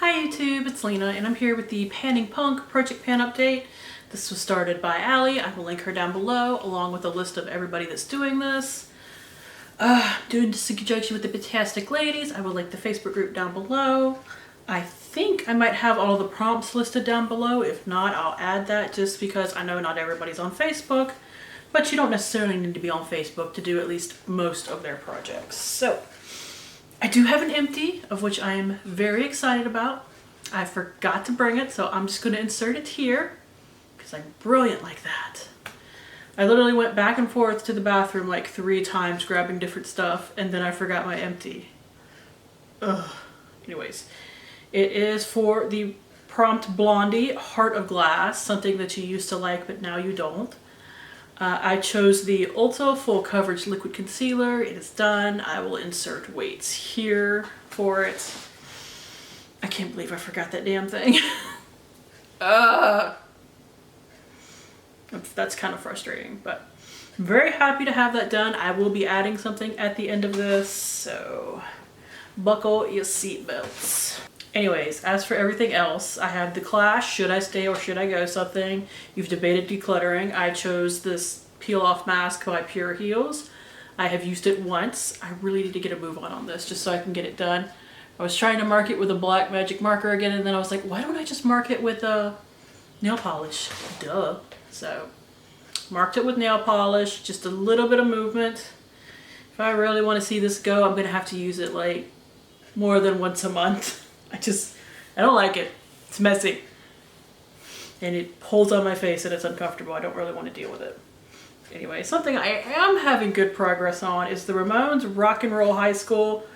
Hi YouTube, it's Lena and I'm here with the Panning Punk Project Pan update. This was started by Allie. I will link her down below along with a list of everybody that's doing this. Doing this in conjunction with the PANtastic ladies. I will link the Facebook group down below. I think I might have all the prompts listed down below. If not, I'll add that just because I know not everybody's on Facebook, but you don't necessarily need to be on Facebook to do at least most of their projects. So I do have an empty, of which I am very excited about. I forgot to bring it, so I'm just going to insert it here because I'm brilliant like that. I literally went back and forth to the bathroom like 3 times grabbing different stuff, and then I forgot my empty. Ugh. Anyways, it is for the Prompt Blondie Heart of Glass, something that you used to like but now you don't. I chose the Ulta Full Coverage Liquid Concealer. It is done. I will insert weights here for it. I can't believe I forgot that damn thing. That's kind of frustrating, but I'm very happy to have that done. I will be adding something at the end of this, so buckle your seatbelts. Anyways, as for everything else, I have the Clash, Should I Stay or Should I Go something. You've debated decluttering. I chose this peel off mask by Pure Heals. I have used it once. I really need to get a move on this just so I can get it done. I was trying to mark it with a black magic marker again, and then I was like, why don't I just mark it with a nail polish? Duh. So marked it with nail polish, just a little bit of movement. If I really want to see this go, I'm gonna have to use it like more than once a month. I don't like it. It's messy. And it pulls on my face and it's uncomfortable. I don't really want to deal with it. Anyway, something I am having good progress on is the Ramones Rock and Roll High School.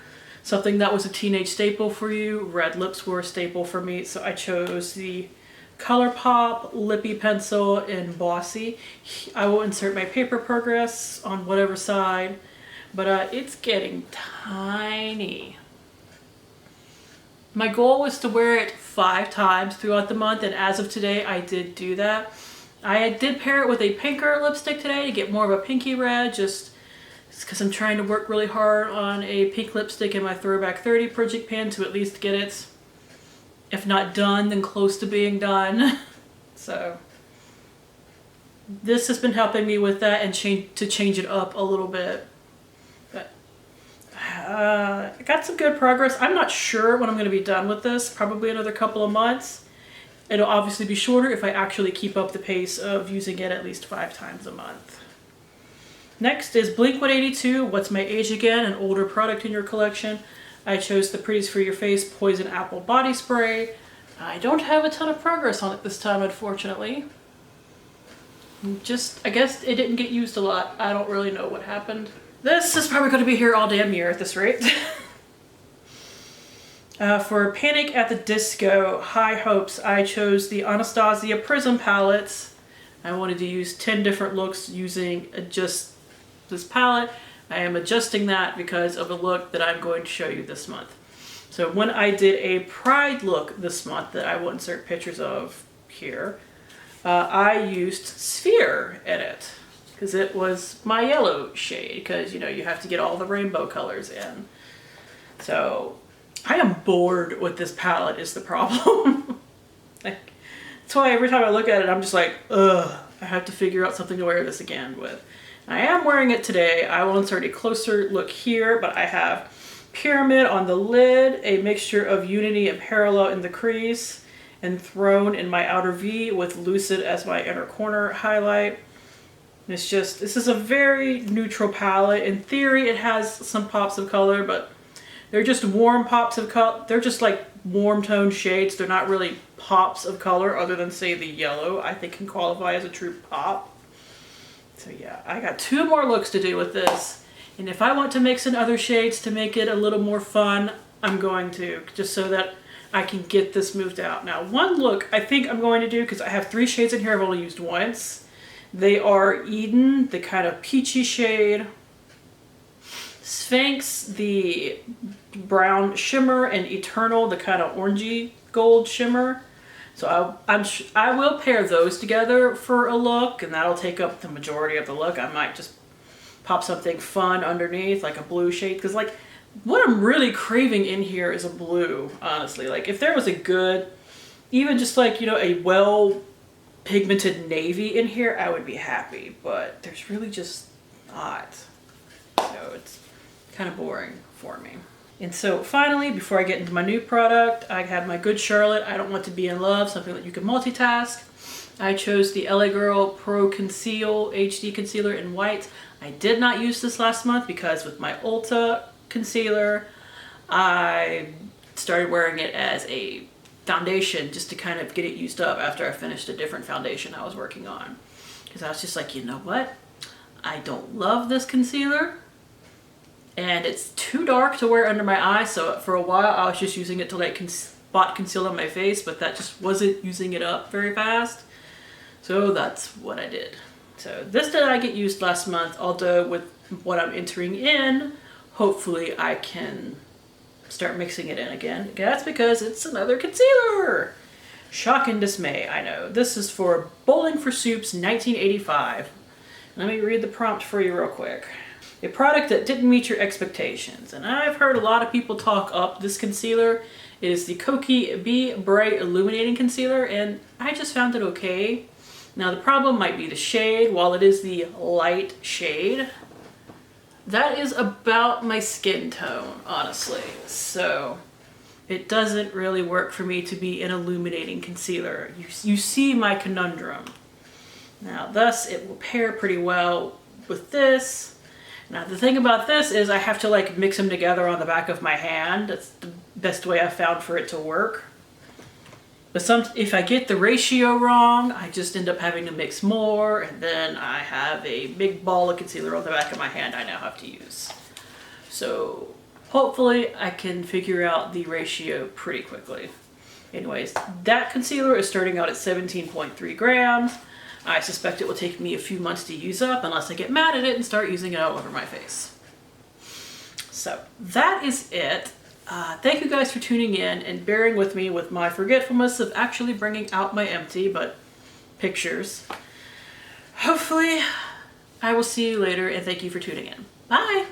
Something that was a teenage staple for you. Red lips were a staple for me, so I chose the ColourPop Lippy Pencil in Bossy. I will insert my paper progress on whatever side, but it's getting tiny. My goal was to wear it 5 times throughout the month, and as of today, I did do that. I did pair it with a pinker lipstick today to get more of a pinky red, just because I'm trying to work really hard on a pink lipstick in my Throwback 30 project pan to at least get it, if not done, then close to being done. So this has been helping me with that and change it up a little bit. I got some good progress. I'm not sure when I'm going to be done with this. Probably another couple of months. It'll obviously be shorter if I actually keep up the pace of using it at least 5 times a month. Next is Blink-182, What's My Age Again, an older product in your collection. I chose the Pretties for Your Face Poison Apple Body Spray. I don't have a ton of progress on it this time, unfortunately. I guess it didn't get used a lot. I don't really know what happened. This is probably going to be here all damn year at this rate. For Panic at the Disco High Hopes, I chose the Anastasia Prism palettes. I wanted to use 10 different looks using just this palette. I am adjusting that because of a look that I'm going to show you this month. So when I did a Pride look this month that I will insert pictures of here, I used Sphere in it. Because it was my yellow shade, because you know you have to get all the rainbow colors in. So I am bored with this palette is the problem. That's why every time I look at it I'm just like, ugh, I have to figure out something to wear this again with. I am wearing it today. I will insert a closer look here, but I have Pyramid on the lid, a mixture of Unity and Parallel in the crease, and Throne in my outer V with Lucid as my inner corner highlight. This is a very neutral palette. In theory, it has some pops of color, but they're just warm pops of color. They're just like warm toned shades. They're not really pops of color other than, say, the yellow, I think can qualify as a true pop. So yeah, I got 2 more looks to do with this. And if I want to mix in other shades to make it a little more fun, I'm going to, just so that I can get this moved out. Now, one look I think I'm going to do, because I have 3 shades in here I've only used once. They are Eden, the kind of peachy shade, Sphinx, the brown shimmer, and Eternal, the kind of orangey gold shimmer. So I will pair those together for a look, and that'll take up the majority of the look. I might just pop something fun underneath, like a blue shade, because like what I'm really craving in here is a blue, honestly. Like if there was a good, even just like, you know, a well pigmented navy in here, I would be happy, but there's really just not. So it's kind of boring for me. And so finally, before I get into my new product, I had my Good Charlotte I Don't Want to Be in Love, something that you can multitask. I chose the LA Girl Pro Conceal HD Concealer in white. I did not use this last month because with my Ulta concealer, I started wearing it as a foundation just to kind of get it used up after I finished a different foundation I was working on. Because I was just like, you know what? I don't love this concealer. And it's too dark to wear under my eyes, so for a while I was just using it to like spot conceal on my face, but that just wasn't using it up very fast. So that's what I did. So this did not get used last month, although with what I'm entering in, hopefully I can start mixing it in again. That's because it's another concealer. Shock and dismay, I know. This is for Bowling for Soup's 1985. Let me read the prompt for you real quick. A product that didn't meet your expectations. And I've heard a lot of people talk up this concealer. It is the Koki Bray Illuminating Concealer, and I just found it okay. Now the problem might be the shade. While it is the light shade, that is about my skin tone, honestly. So it doesn't really work for me to be an illuminating concealer. You see my conundrum. Now thus it will pair pretty well with this. Now the thing about this is I have to like mix them together on the back of my hand. That's the best way I've found for it to work. But if I get the ratio wrong, I just end up having to mix more, and then I have a big ball of concealer on the back of my hand I now have to use. So hopefully I can figure out the ratio pretty quickly. Anyways, that concealer is starting out at 17.3 grams. I suspect it will take me a few months to use up unless I get mad at it and start using it all over my face. So that is it. Thank you guys for tuning in and bearing with me with my forgetfulness of actually bringing out my empty but pictures. Hopefully I will see you later, and thank you for tuning in. Bye!